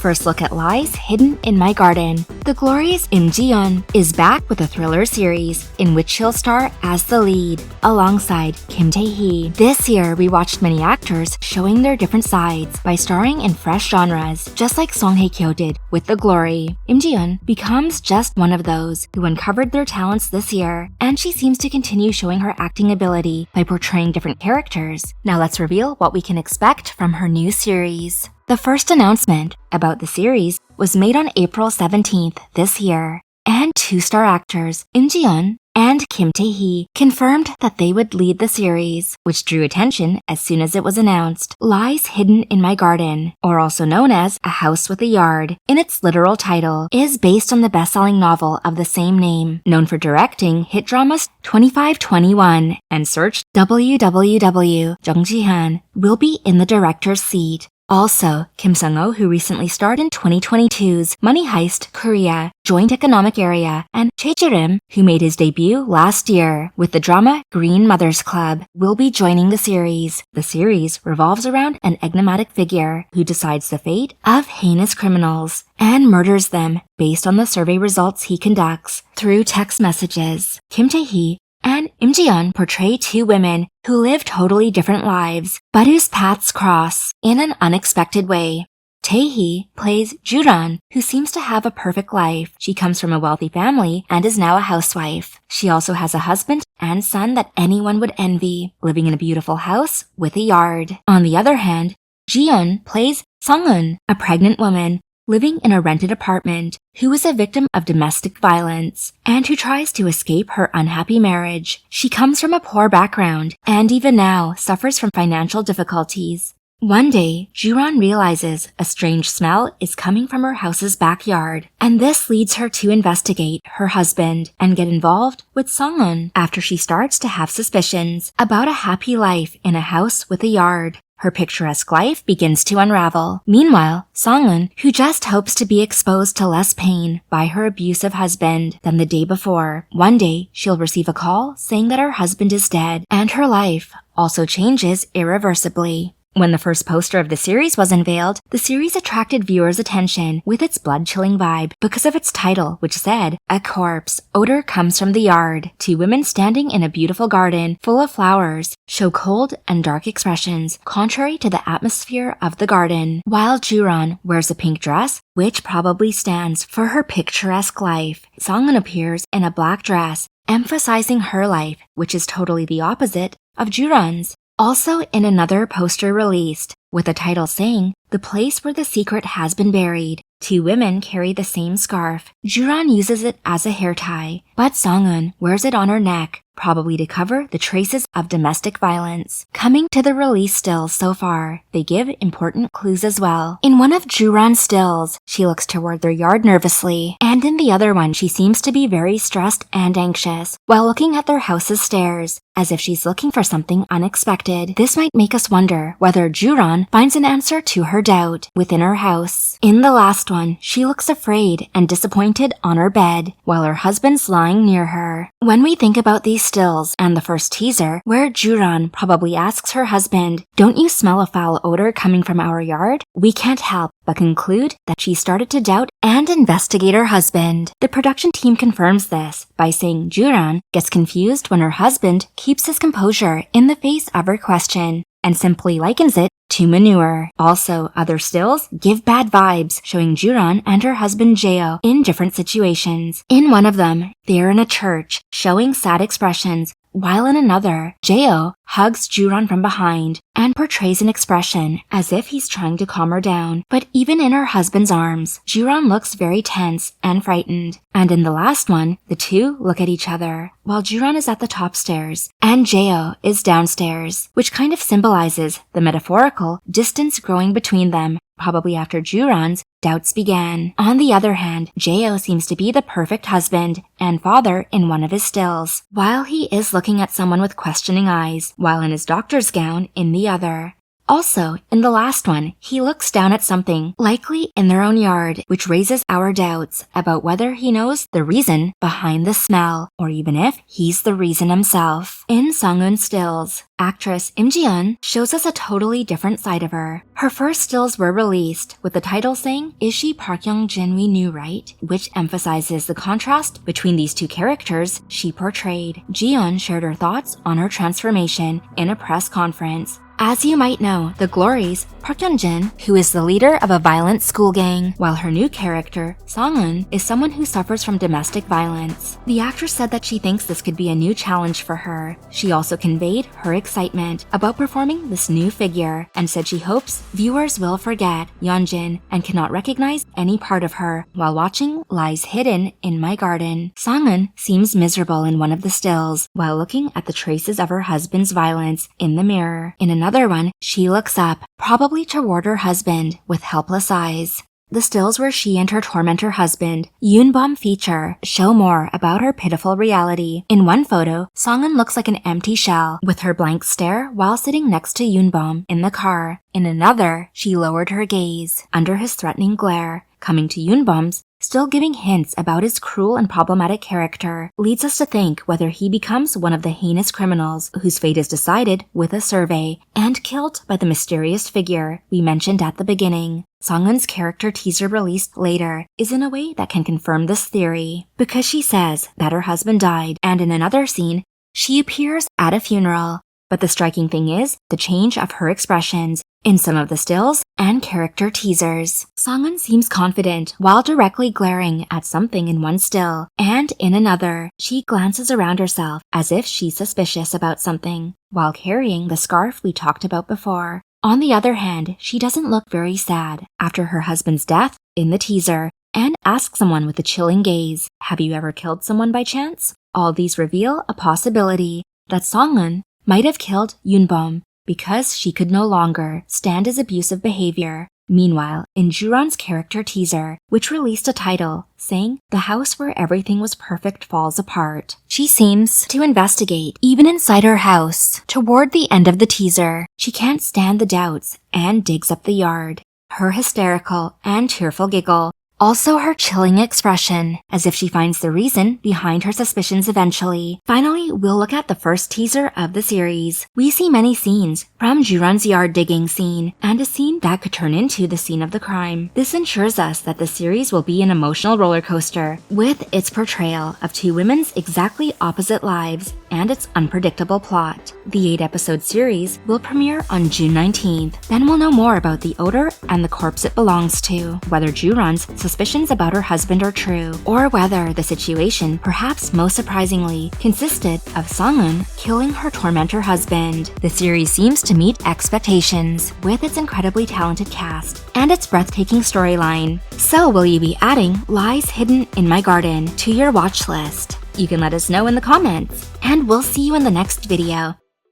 first look at lies hidden in my garden. The glorious Lim Ji Yeon is back with a thriller series in which she'll star as the lead, alongside Kim Tae Hee. This year, we watched many actors showing their different sides by starring in fresh genres, just like Song Hye-kyo did with The Glory. Lim Ji Yeon becomes just one of those who uncovered their talents this year, and she seems to continue showing her acting ability by portraying different characters. Now let's reveal what we can expect from her new series. The first announcement about the series was made on April 17th this year, and two-star actors Lim Ji Yeon and Kim Tae Hee confirmed that they would lead the series, which drew attention as soon as it was announced. Lies Hidden in My Garden, or also known as A House with a Yard, in its literal title, is based on the best-selling novel of the same name, known for directing hit dramas 2521, and search www. Jung Ji-han will be in the director's seat. Also, Kim Sung-ho, who recently starred in 2022's Money Heist Korea Joint Economic Area, and Choi Ji-rim, who made his debut last year with the drama Green Mothers Club, will be joining the series. The series revolves around an enigmatic figure who decides the fate of heinous criminals and murders them based on the survey results he conducts through text messages. Kim Tae Hee and Lim Ji Yeon portray two women who live totally different lives, but whose paths cross in an unexpected way. Tae Hee plays Juran, who seems to have a perfect life. She comes from a wealthy family and is now a housewife. She also has a husband and son that anyone would envy, living in a beautiful house with a yard. On the other hand, Ji Yeon plays Sung-eun, a pregnant woman living in a rented apartment, who is a victim of domestic violence and who tries to escape her unhappy marriage. She comes from a poor background and even now suffers from financial difficulties. One day, Juran realizes a strange smell is coming from her house's backyard, and this leads her to investigate her husband and get involved with Sung-eun after she starts to have suspicions about a happy life in a house with a yard. Her picturesque life begins to unravel. Meanwhile, Sung-eun, who just hopes to be exposed to less pain by her abusive husband than the day before. One day, she'll receive a call saying that her husband is dead, and her life also changes irreversibly. When the first poster of the series was unveiled, the series attracted viewers' attention with its blood-chilling vibe because of its title, which said, "A corpse, odor comes from the yard." Two women standing in a beautiful garden full of flowers show cold and dark expressions contrary to the atmosphere of the garden, while Juran wears a pink dress, which probably stands for her picturesque life. Sung-eun appears in a black dress, emphasizing her life, which is totally the opposite of Juran's. Also in another poster released, with a title saying, "The Place Where the Secret Has Been Buried," two women carry the same scarf. Juran uses it as a hair tie, but Sung-eun wears it on her neck, probably to cover the traces of domestic violence. Coming to the release stills so far, they give important clues as well. In one of Juran's stills, she looks toward their yard nervously, and in the other one, she seems to be very stressed and anxious while looking at their house's stairs, as if she's looking for something unexpected. This might make us wonder whether Juran finds an answer to her doubt within her house. In the last one, she looks afraid and disappointed on her bed, while her husband's lying near her. When we think about these stills and the first teaser, where Juran probably asks her husband, "Don't you smell a foul odor coming from our yard?" we can't help but conclude that she started to doubt and investigate her husband. The production team confirms this by saying Juran gets confused when her husband keeps his composure in the face of her question and simply likens it to manure. Also, other stills give bad vibes, showing Juran and her husband Jeo in different situations. In one of them, they are in a church, showing sad expressions, while in another, Jeo hugs Juran from behind and portrays an expression as if he's trying to calm her down. But even in her husband's arms, Juran looks very tense and frightened. And in the last one, the two look at each other, while Juran is at the top stairs and Jeo is downstairs, which kind of symbolizes the metaphorical distance growing between them, probably after Juran's doubts began. On the other hand, Jeo seems to be the perfect husband and father in one of his stills, while he is looking at someone with questioning eyes, while in his doctor's gown in the other. Also, in the last one, he looks down at something, likely in their own yard, which raises our doubts about whether he knows the reason behind the smell, or even if he's the reason himself. In Sung-eun's stills, actress Lim Ji Yeon shows us a totally different side of her. Her first stills were released with the title saying, "Is she Park Young-jin we knew, right?" which emphasizes the contrast between these two characters she portrayed. Ji Yeon shared her thoughts on her transformation in a press conference. As you might know, the Glories, Park Yeon-jin, who is the leader of a violent school gang, while her new character, Sung-eun, is someone who suffers from domestic violence. The actress said that she thinks this could be a new challenge for her. She also conveyed her excitement about performing this new figure, and said she hopes viewers will forget Yeon-jin and cannot recognize any part of her while watching Lies Hidden in My Garden. Sung-eun seems miserable in one of the stills while looking at the traces of her husband's violence in the mirror. In another one, she looks up, probably toward her husband, with helpless eyes. The stills where she and her tormentor husband, Yoon-bum, feature show more about her pitiful reality. In one photo, Sung-eun looks like an empty shell, with her blank stare while sitting next to Yoon-bum in the car. In another, she lowered her gaze under his threatening glare, coming to Yoon-bum's, still giving hints about his cruel and problematic character, leads us to think whether he becomes one of the heinous criminals whose fate is decided with a survey and killed by the mysterious figure we mentioned at the beginning. Sung-eun's character teaser released later is in a way that can confirm this theory, because she says that her husband died, and in another scene, she appears at a funeral. But the striking thing is the change of her expressions in some of the stills and character teasers. Sung-eun seems confident while directly glaring at something in one still, and in another, she glances around herself as if she's suspicious about something, while carrying the scarf we talked about before. On the other hand, she doesn't look very sad after her husband's death in the teaser, and asks someone with a chilling gaze, "Have you ever killed someone by chance?" All these reveal a possibility that Sung-eun might have killed Yoon-bum because she could no longer stand his abusive behavior. Meanwhile, in Juran's character teaser, which released a title saying, "The house where everything was perfect falls apart," she seems to investigate even inside her house. Toward the end of the teaser, she can't stand the doubts and digs up the yard. Her hysterical and tearful giggle, also her chilling expression, as if she finds the reason behind her suspicions eventually. Finally, we'll look at the first teaser of the series. We see many scenes, from Juran's yard digging scene, and a scene that could turn into the scene of the crime. This ensures us that the series will be an emotional roller coaster, with its portrayal of two women's exactly opposite lives and its unpredictable plot. The 8-episode series will premiere on June 19th. Then we'll know more about the odor and the corpse it belongs to, whether Juran's suspicions about her husband are true, or whether the situation, perhaps most surprisingly, consisted of Sung-eun killing her tormentor husband. The series seems to meet expectations with its incredibly talented cast and its breathtaking storyline. So will you be adding Lies Hidden in My Garden to your watch list? You can let us know in the comments, and we'll see you in the next video.